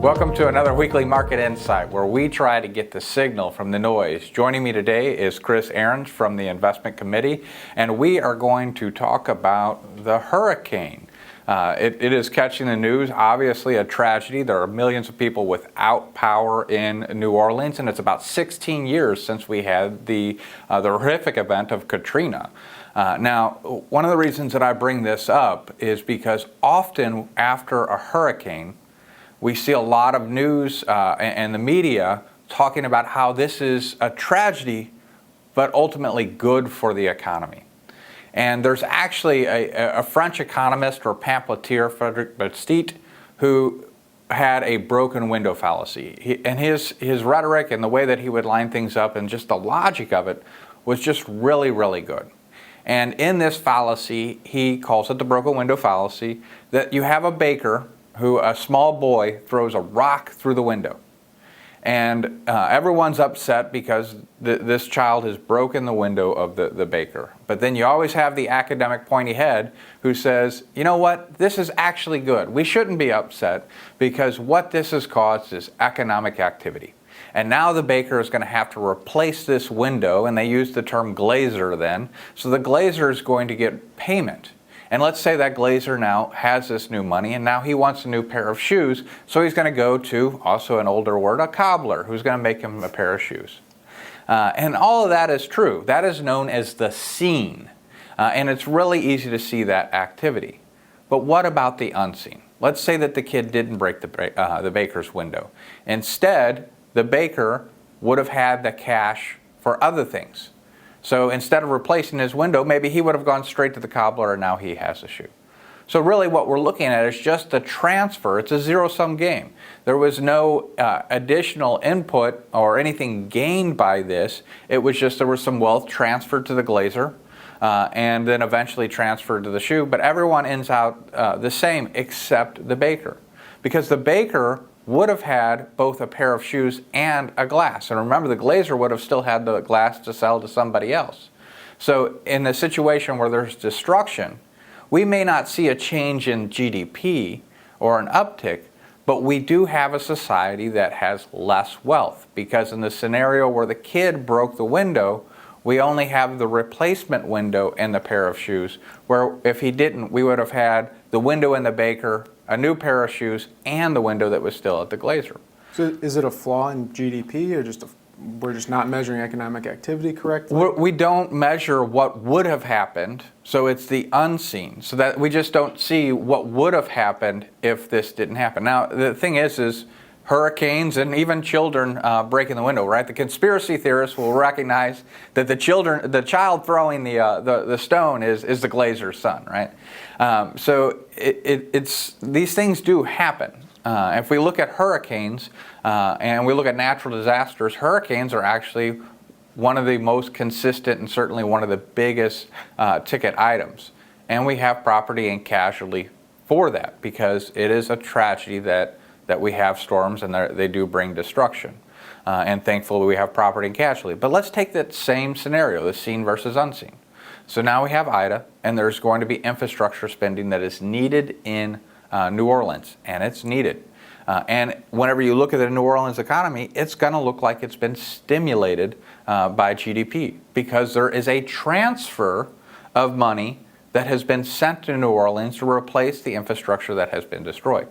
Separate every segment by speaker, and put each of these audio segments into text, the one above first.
Speaker 1: Welcome to another weekly market insight where we try to get the signal from the noise. Joining me today is Chris Arends from the Investment Committee, and we are going to talk about the hurricane. It is catching the news, obviously a tragedy. There are millions of people without power in New Orleans, and it's about 16 years since we had the horrific event of Katrina. Now, one of the reasons that I bring this up is because often after a hurricane, we see a lot of news and the media talking about how this is a tragedy, but ultimately good for the economy. And there's actually a French economist or pamphleteer, Frederick Bastiat, who had a broken window fallacy. And his rhetoric and the way that he would line things up and just the logic of it was just really, really good. And in this fallacy, he calls it the broken window fallacy, that you have a baker who, a small boy, throws a rock through the window. And everyone's upset because this child has broken the window of the baker. But then you always have the academic pointy head who says, you know what, this is actually good. We shouldn't be upset because what this has caused is economic activity. And now the baker is going to have to replace this window, and they use the term glazer then. So the glazer is going to get payment. And let's say that glazer now has this new money, and now he wants a new pair of shoes, so he's going to go to, also an older word, a cobbler, who's going to make him a pair of shoes. And all of that is true. That is known as the seen. And it's really easy to see that activity. But what about the unseen? Let's say that the kid didn't break the baker's window. Instead, the baker would have had the cash for other things. So instead of replacing his window, maybe he would have gone straight to the cobbler and now he has a shoe. So really what we're looking at is just a transfer. It's a zero-sum game. There was no additional input or anything gained by this. It was just there was some wealth transferred to the glazer and then eventually transferred to the shoe. But everyone ends out the same except the baker. Because the baker would have had both a pair of shoes and a glass. And remember, the glazer would have still had the glass to sell to somebody else. So in a situation where there's destruction, we may not see a change in GDP or an uptick, but we do have a society that has less wealth. Because in the scenario where the kid broke the window, we only have the replacement window and the pair of shoes, where if he didn't, we would have had the window in the baker, a new pair of shoes, and the window that was still at the glazer.
Speaker 2: So is it a flaw in GDP, or we're just not measuring economic activity correctly?
Speaker 1: We don't measure what would have happened, so it's the unseen. So that we just don't see what would have happened if this didn't happen. Now, the thing is hurricanes and even children breaking the window, right? The conspiracy theorists will recognize that the child throwing the stone is the glazer's son, right? So it's these things do happen. If we look at hurricanes and we look at natural disasters, hurricanes are actually one of the most consistent and certainly one of the biggest ticket items. And we have property and casualty for that because it is a tragedy that we have storms and they do bring destruction. And thankfully we have property and casualty. But let's take that same scenario, the seen versus unseen. So now we have Ida, and there's going to be infrastructure spending that is needed in New Orleans, and it's needed. And whenever you look at the New Orleans economy, it's going to look like it's been stimulated by GDP because there is a transfer of money that has been sent to New Orleans to replace the infrastructure that has been destroyed.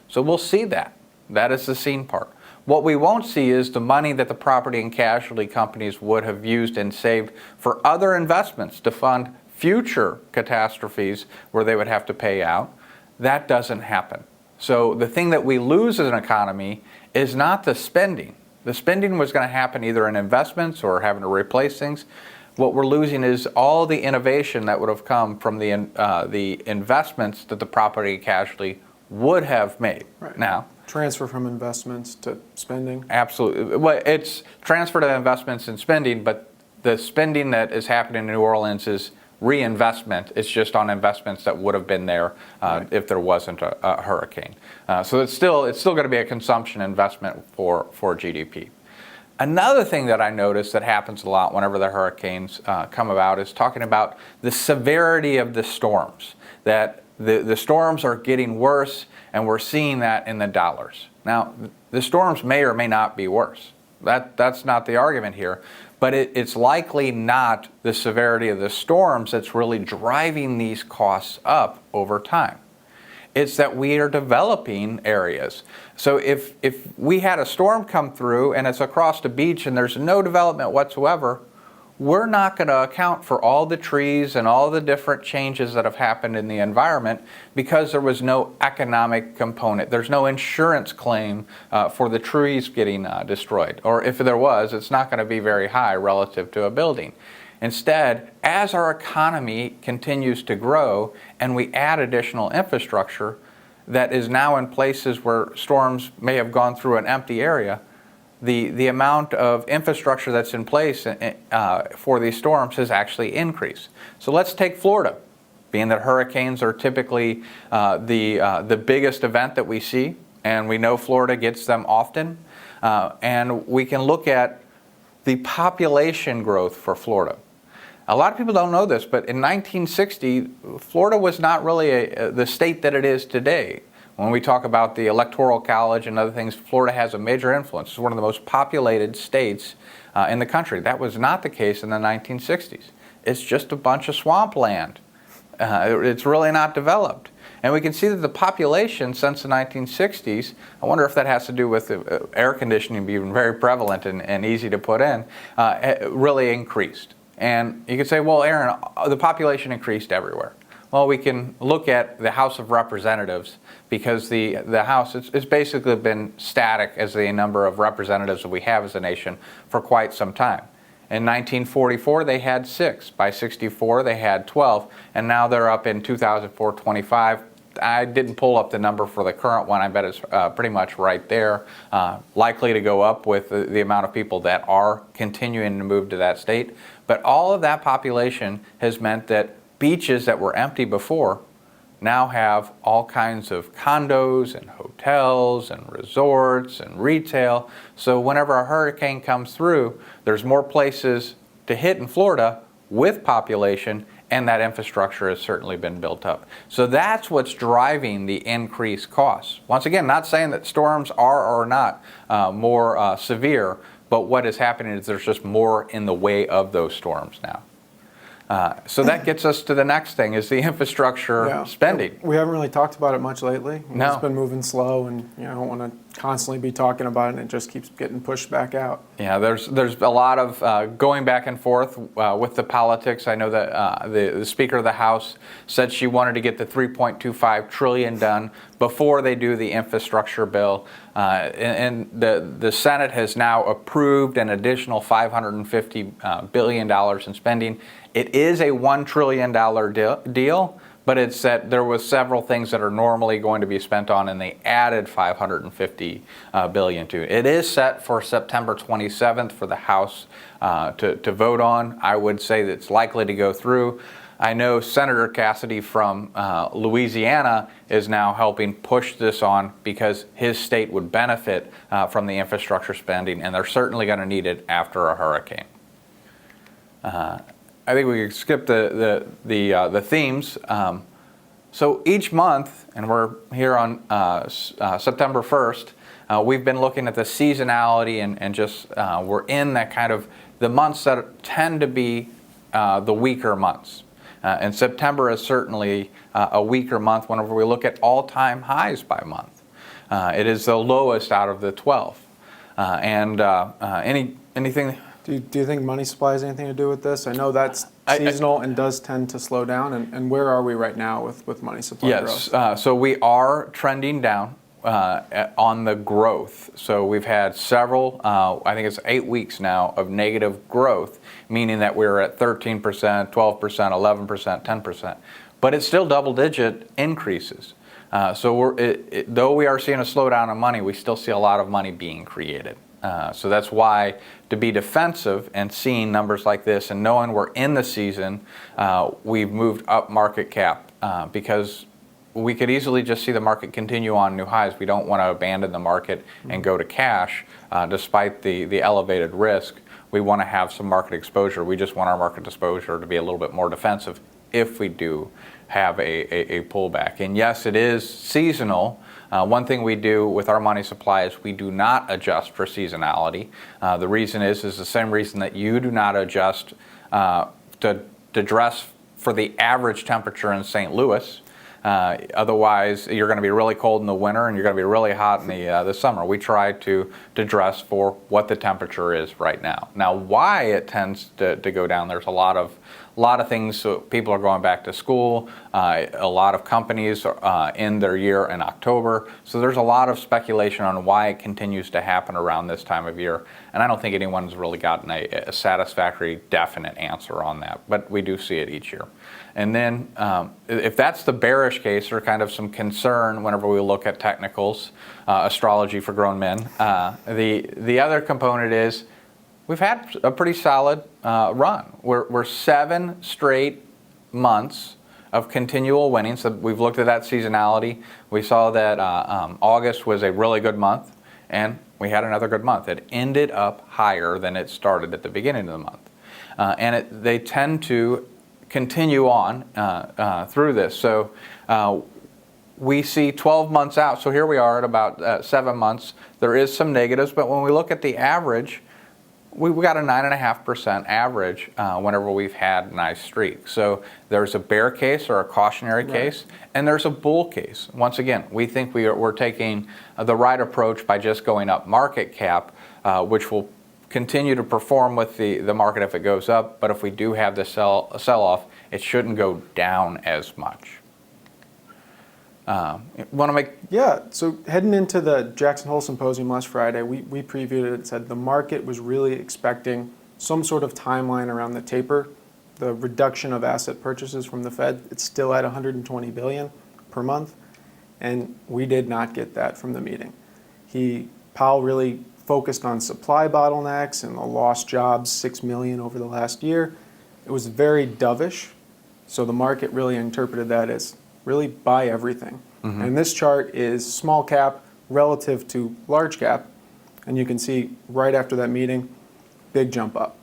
Speaker 1: So we'll see that. That is the seen part. What we won't see is the money that the property and casualty companies would have used and saved for other investments to fund future catastrophes where they would have to pay out. That doesn't happen. So the thing that we lose as an economy is not the spending. The spending was going to happen either in investments or having to replace things. What we're losing is all the innovation that would have come from the investments that the property and casualty would have made.
Speaker 2: Right.
Speaker 1: Now,
Speaker 2: transfer from investments to spending?
Speaker 1: Absolutely. Well, it's transfer to investments and spending, but the spending that is happening in New Orleans is reinvestment. It's just on investments that would have been there right. If there wasn't a hurricane. So it's still going to be a consumption investment for GDP. Another thing that I notice that happens a lot whenever the hurricanes come about is talking about the severity of the storms, that the storms are getting worse and we're seeing that in the dollars. Now, the storms may or may not be worse. That's not the argument here, but it's likely not the severity of the storms that's really driving these costs up over time. It's that we are developing areas. So if we had a storm come through and it's across the beach and there's no development whatsoever, we're not going to account for all the trees and all the different changes that have happened in the environment because there was no economic component. There's no insurance claim for the trees getting destroyed. Or if there was, it's not going to be very high relative to a building. Instead, as our economy continues to grow and we add additional infrastructure that is now in places where storms may have gone through an empty area, the amount of infrastructure that's in place for these storms has actually increased. So let's take Florida, being that hurricanes are typically the biggest event that we see, and we know Florida gets them often. And we can look at the population growth for Florida. A lot of people don't know this, but in 1960, Florida was not really the state that it is today. When we talk about the Electoral College and other things, Florida has a major influence. It's one of the most populated states in the country. That was not the case in the 1960s. It's just a bunch of swampland. It's really not developed. And we can see that the population since the 1960s, I wonder if that has to do with air conditioning being very prevalent and easy to put in, really increased. And you could say, well, Aaron, the population increased everywhere. Well, we can look at the House of Representatives because the House it's basically been static as the number of representatives that we have as a nation for quite some time. In 1944, they had 6. By 64, they had 12. And now they're up in 2004, 25. I didn't pull up the number for the current one. I bet it's pretty much right there. Likely to go up with the amount of people that are continuing to move to that state. But all of that population has meant that beaches that were empty before now have all kinds of condos and hotels and resorts and retail. So whenever a hurricane comes through, there's more places to hit in Florida with population, and that infrastructure has certainly been built up. So that's what's driving the increased costs. Once again, not saying that storms are or not more severe, but what is happening is there's just more in the way of those storms now. So that gets us to the next thing, is the infrastructure spending.
Speaker 2: We haven't really talked about it much lately.
Speaker 1: No.
Speaker 2: It's been moving slow, and I don't want to constantly be talking about it, and it just keeps getting pushed back out.
Speaker 1: Yeah, there's a lot of going back and forth with the politics. I know that the Speaker of the House said she wanted to get the $3.25 trillion done before they do the infrastructure bill. And the Senate has now approved an additional $550 billion in spending. It is a $1 trillion deal, but it's that there was several things that are normally going to be spent on, and they added $550 billion to it. It is set for September 27th for the House to vote on. I would say that it's likely to go through. I know Senator Cassidy from Louisiana is now helping push this on because his state would benefit from the infrastructure spending, and they're certainly going to need it after a hurricane. I think we could skip the themes. So each month, and we're here on September 1st, we've been looking at the seasonality and just we're in that kind of the months that tend to be the weaker months. And September is certainly a weaker month whenever we look at all-time highs by month. It is the lowest out of the 12. Anything?
Speaker 2: Do you think money supply has anything to do with this? I know that's seasonal and does tend to slow down. And where are we right now with money supply growth?
Speaker 1: Yes, so we are trending down on the growth. So we've had several, I think it's 8 weeks now of negative growth, meaning that we're at 13%, 12%, 11%, 10%. But it's still double-digit increases. So though we are seeing a slowdown in money, we still see a lot of money being created. So that's why to be defensive and seeing numbers like this and knowing we're in the season, we've moved up market cap because we could easily just see the market continue on new highs. We don't want to abandon the market and go to cash despite the elevated risk. We want to have some market exposure. We just want our market exposure to be a little bit more defensive if we do have a pullback. And yes, it is seasonal, One thing we do with our money supply is we do not adjust for seasonality. The reason is the same reason that you do not adjust to dress for the average temperature in St. Louis. Otherwise, you're going to be really cold in the winter and you're going to be really hot in the summer. We try to dress for what the temperature is right now. Now, why it tends to go down, there's a lot of things. So people are going back to school. A lot of companies end their year in October. So there's a lot of speculation on why it continues to happen around this time of year. And I don't think anyone's really gotten a satisfactory, definite answer on that. But we do see it each year. And then if that's the bearish case, or kind of some concern whenever we look at technicals, astrology for grown men, the other component is we've had a pretty solid run. We're 7 straight months of continual winning. So we've looked at that seasonality. We saw that August was a really good month, and we had another good month. It ended up higher than it started at the beginning of the month. And they tend to continue on through this. So we see 12 months out. So here we are at about 7 months. There is some negatives, but when we look at the average, we got a 9.5% average whenever we've had nice streaks. So there's a bear case or a cautionary case, and there's a bull case. Once again, we think we're taking the right approach by just going up market cap, which will continue to perform with the market if it goes up, but if we do have the sell-off, it shouldn't go down as much. Want to make?
Speaker 2: Yeah, so heading into the Jackson Hole Symposium last Friday, we previewed it and said the market was really expecting some sort of timeline around the taper, the reduction of asset purchases from the Fed. It's still at $120 billion per month, and we did not get that from the meeting. Powell really focused on supply bottlenecks and the lost jobs, 6 million over the last year. It was very dovish, so the market really interpreted that as really buy everything. Mm-hmm. And this chart is small cap relative to large cap, and you can see right after that meeting, big jump up.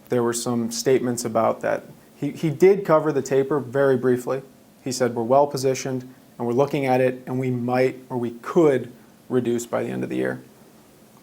Speaker 2: There were some statements about that. He did cover the taper very briefly. He said we're well positioned and we're looking at it and we might or we could reduce by the end of the year.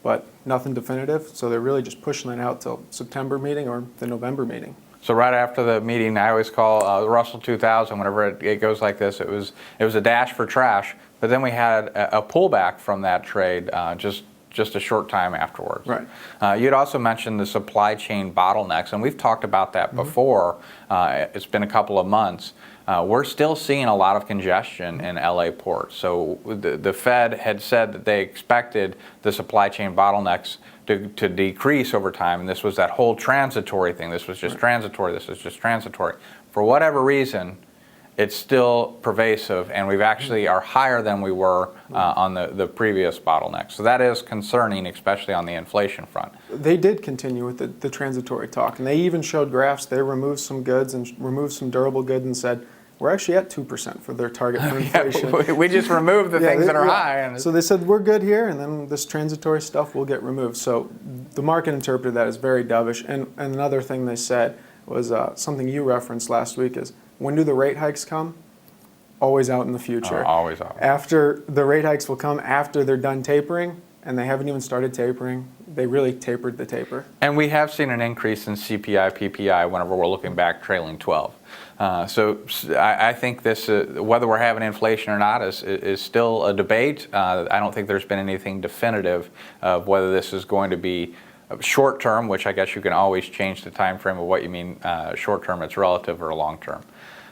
Speaker 2: But nothing definitive, so they're really just pushing that out till September meeting or the November meeting.
Speaker 1: So right after the meeting, I always call the Russell 2000. Whenever it goes like this, it was a dash for trash. But then we had a pullback from that trade just a short time afterwards.
Speaker 2: Right.
Speaker 1: You'd also mentioned the supply chain bottlenecks, and we've talked about that before. It's been a couple of months. We're still seeing a lot of congestion in LA ports. So the Fed had said that they expected the supply chain bottlenecks to decrease over time, and this was that whole transitory thing. This was just transitory. This is just transitory. For whatever reason, it's still pervasive, and we've actually are higher than we were on the previous bottlenecks. So that is concerning, especially on the inflation front.
Speaker 2: They did continue with the transitory talk, and they even showed graphs. They removed some goods and removed some durable goods and said, we're actually at 2% for their target for inflation.
Speaker 1: Yeah, we just removed the things that are high. And
Speaker 2: so they said, we're good here, and then this transitory stuff will get removed. So the market interpreted that as very dovish. And another thing they said was something you referenced last week is, when do the rate hikes come? Always out in the future.
Speaker 1: Always out.
Speaker 2: After the rate hikes will come after they're done tapering, and they haven't even started tapering. They really tapered the taper.
Speaker 1: And we have seen an increase in CPI, PPI whenever we're looking back trailing 12. So I think this, whether we're having inflation or not, is still a debate. I don't think there's been anything definitive of whether this is going to be short term, which I guess you can always change the time frame of what you mean short term, it's relative or long term.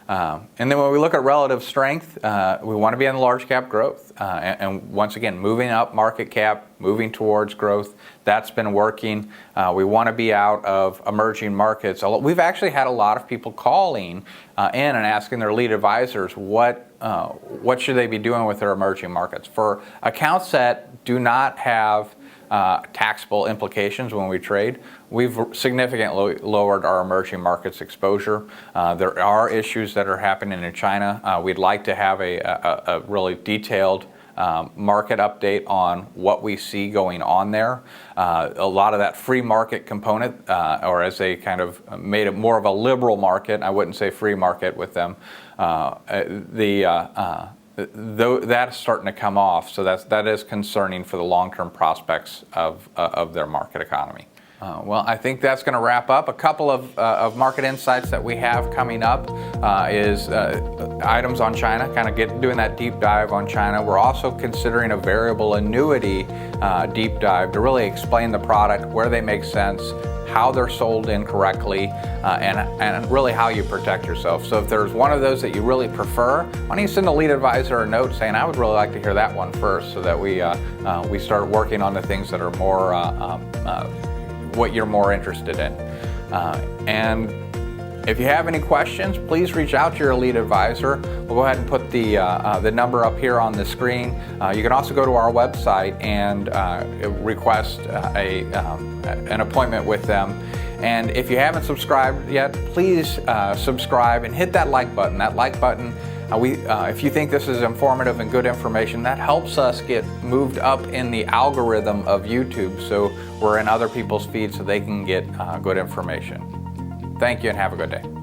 Speaker 1: And then when we look at relative strength, we want to be in large cap growth. And once again, moving up market cap, moving towards growth, that's been working. We want to be out of emerging markets. We've actually had a lot of people calling in and asking their lead advisors what should they be doing with their emerging markets. For accounts that do not have taxable implications when we trade, we've significantly lowered our emerging markets exposure. There are issues that are happening in China. We'd like to have a really detailed market update on what we see going on there. A lot of that free market component, or as they kind of made it more of a liberal market, I wouldn't say free market with them, that's starting to come off. So that is concerning for the long-term prospects of their market economy. Well, I think that's going to wrap up. A couple of market insights that we have coming up is items on China, kind of doing that deep dive on China. We're also considering a variable annuity deep dive to really explain the product, where they make sense, how they're sold incorrectly, and really how you protect yourself. So if there's one of those that you really prefer, why don't you send a lead advisor a note saying, I would really like to hear that one first, so that we start working on the things that are more what you're more interested in. And if you have any questions, please reach out to your lead advisor. We'll go ahead and put the number up here on the screen. You can also go to our website and request an appointment with them. And if you haven't subscribed yet, please subscribe and hit that like button. That like button, if you think this is informative and good information, that helps us get moved up in the algorithm of YouTube, so we're in other people's feeds so they can get good information. Thank you and have a good day.